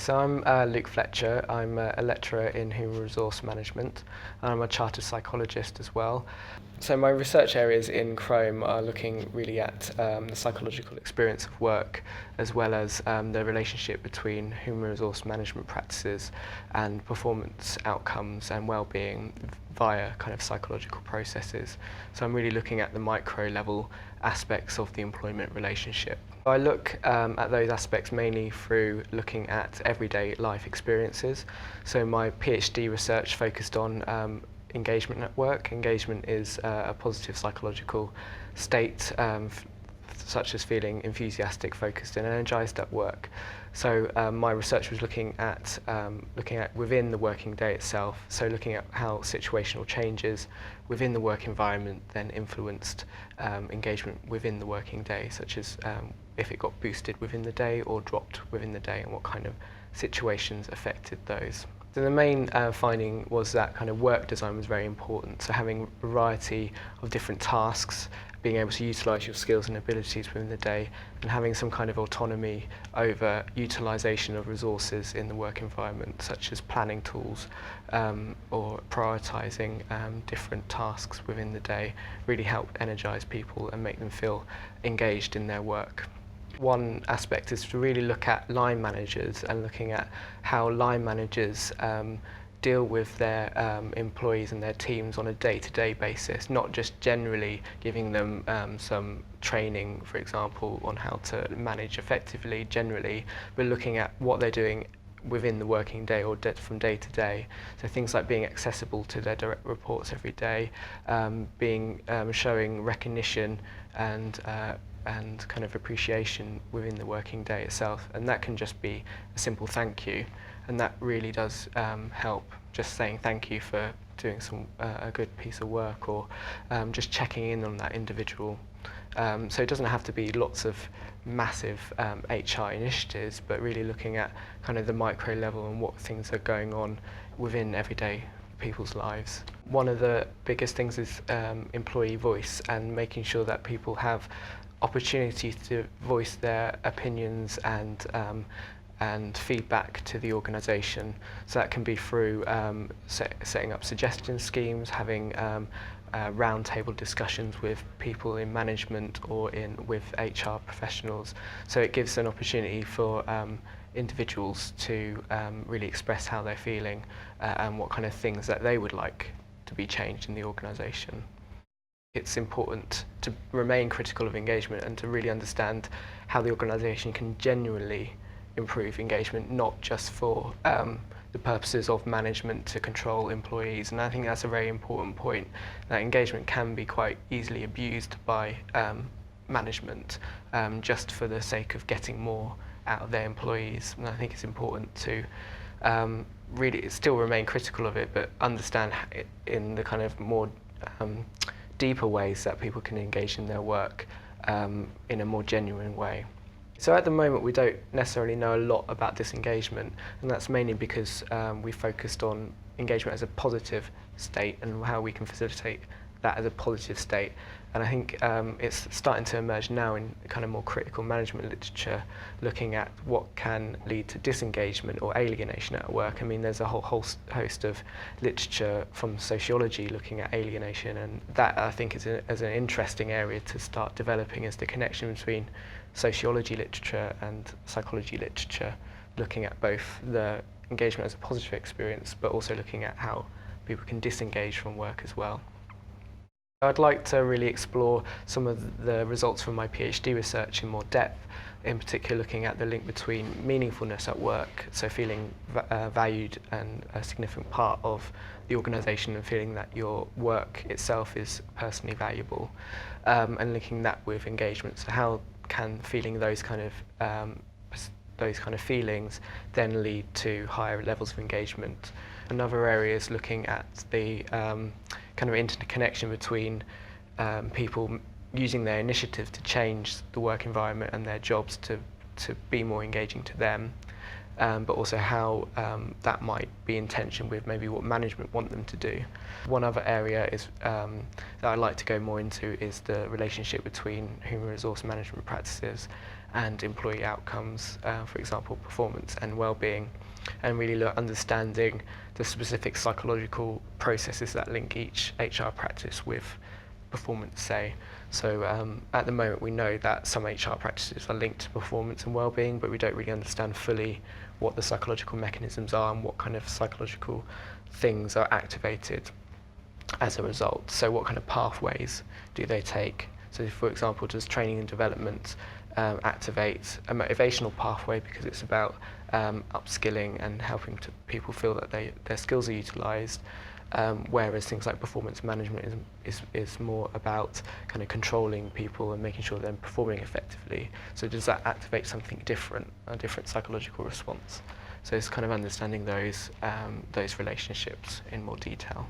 So I'm Luke Fletcher. I'm a lecturer in human resource management, and I'm a chartered psychologist as well. So my research areas in Chrome are looking really at the psychological experience of work, as well as the relationship between human resource management practices and performance outcomes and well-being via kind of psychological processes. So I'm really looking at the micro level aspects of the employment relationship. I look at those aspects mainly through looking at everyday life experiences. So my PhD research focused on engagement at work. Engagement is a positive psychological state, such as feeling enthusiastic, focused and energized at work. So my research was looking at within the working day itself, so looking at how situational changes within the work environment then influenced engagement within the working day, such as if it got boosted within the day or dropped within the day, and what kind of situations affected those. So the main finding was that kind of work design was very important. So having a variety of different tasks, being able to utilise your skills and abilities within the day, and having some kind of autonomy over utilisation of resources in the work environment, such as planning tools or prioritising different tasks within the day, really help energise people and make them feel engaged in their work. One aspect is to really look at line managers and looking at how line managers deal with their employees and their teams on a day-to-day basis, not just generally giving them some training, for example, on how to manage effectively generally, but looking at what they're doing within the working day or from day to day. So things like being accessible to their direct reports every day, showing recognition and kind of appreciation within the working day itself, and that can just be a simple thank you, and that really does help. Just saying thank you for doing a good piece of work, or just checking in on that individual. So it doesn't have to be lots of massive HR initiatives, but really looking at kind of the micro level and what things are going on within everyday people's lives. One of the biggest things is employee voice, and making sure that people have opportunities to voice their opinions and feedback to the organisation. So that can be through setting up suggestion schemes, having roundtable discussions with people in management or with HR professionals. So it gives an opportunity for individuals to really express how they're feeling and what kind of things that they would like to be changed in the organisation. It's important to remain critical of engagement and to really understand how the organisation can genuinely improve engagement, not just for the purposes of management to control employees. And I think that's a very important point, that engagement can be quite easily abused by management just for the sake of getting more out of their employees. And I think it's important to really still remain critical of it, but understand it in the kind of more deeper ways that people can engage in their work in a more genuine way. So at the moment we don't necessarily know a lot about disengagement, and that's mainly because we focused on engagement as a positive state and how we can facilitate that as a positive state. And I think it's starting to emerge now in kind of more critical management literature, looking at what can lead to disengagement or alienation at work. I mean, there's a whole host of literature from sociology looking at alienation, and that I think is an interesting area to start developing, as the connection between sociology literature and psychology literature, looking at both the engagement as a positive experience, but also looking at how people can disengage from work as well. I'd like to really explore some of the results from my PhD research in more depth, in particular looking at the link between meaningfulness at work, so feeling valued and a significant part of the organisation, and feeling that your work itself is personally valuable, and linking that with engagement. So how can feeling those kind of feelings then lead to higher levels of engagement? Another area is looking at the kind of interconnection between people using their initiative to change the work environment and their jobs to be more engaging to them. but also how that might be in tension with maybe what management want them to do. One other area is that I'd like to go more into is the relationship between human resource management practices and employee outcomes, for example, performance and well-being, and really understanding the specific psychological processes that link each HR practice with performance, say. So at the moment we know that some HR practices are linked to performance and well-being, but we don't really understand fully what the psychological mechanisms are and what kind of psychological things are activated as a result. So what kind of pathways do they take? So for example, does training and development activate a motivational pathway because it's about upskilling and helping people feel that their skills are utilised, whereas things like performance management is more about kind of controlling people and making sure they're performing effectively. So does that activate something different, a different psychological response? So it's kind of understanding those relationships in more detail.